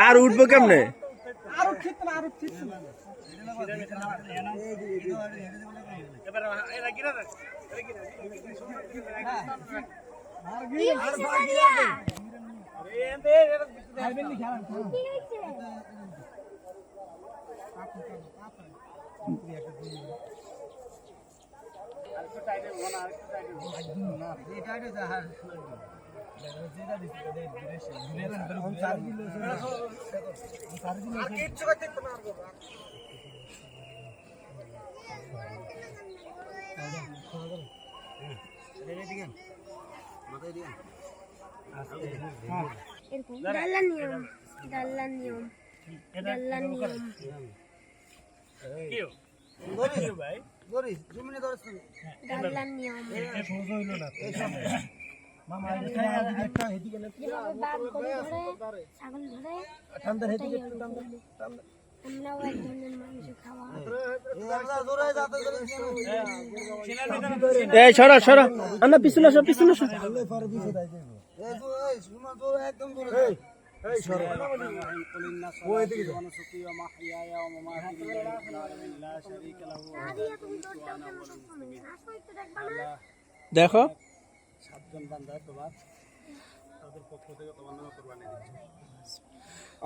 আর উঠবো কেমনে? এই সরো সরো, আমরা পিছনে আসো, পিছনে আসো। দেখো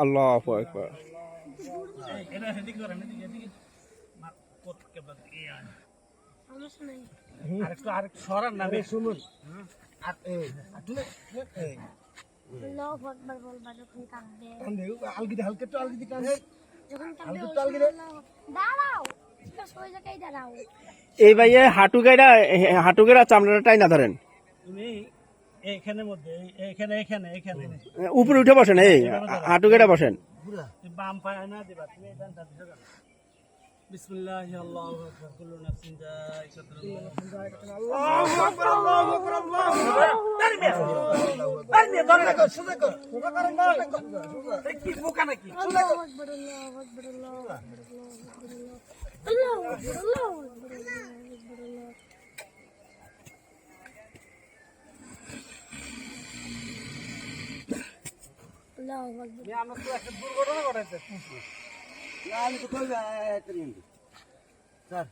আল্লাহু আকবার। এই ভাইয়ে হাঁটু গাইরা চামড়াটা টাইনা ধরেন, উপরে উঠে বসেন, এই হাঁটু গাইরা বসেন। বাম পায়ে না দিবা তুমি, এই ডানটা দিছো কেন? বিসমিল্লাহি আল্লাহু আকবার, কুল্লু নাফসিন যায়িকাতুল মাউত। আল্লাহু আকবার, আল্লাহু আকবার, আল্লাহু আকবার। দাঁড়িয়ে ধরে রাখো, সোজা করো, সোজা করো না, এই কি বোকা নাকি? আল্লাহু আকবার, আল্লাহু আকবার, আল্লাহু আকবার, আল্লাহু আকবার, আল্লাহু আকবার। আমরা তো একটা দুর্ঘটনা ঘটাইছে। আমি তো কই স্যার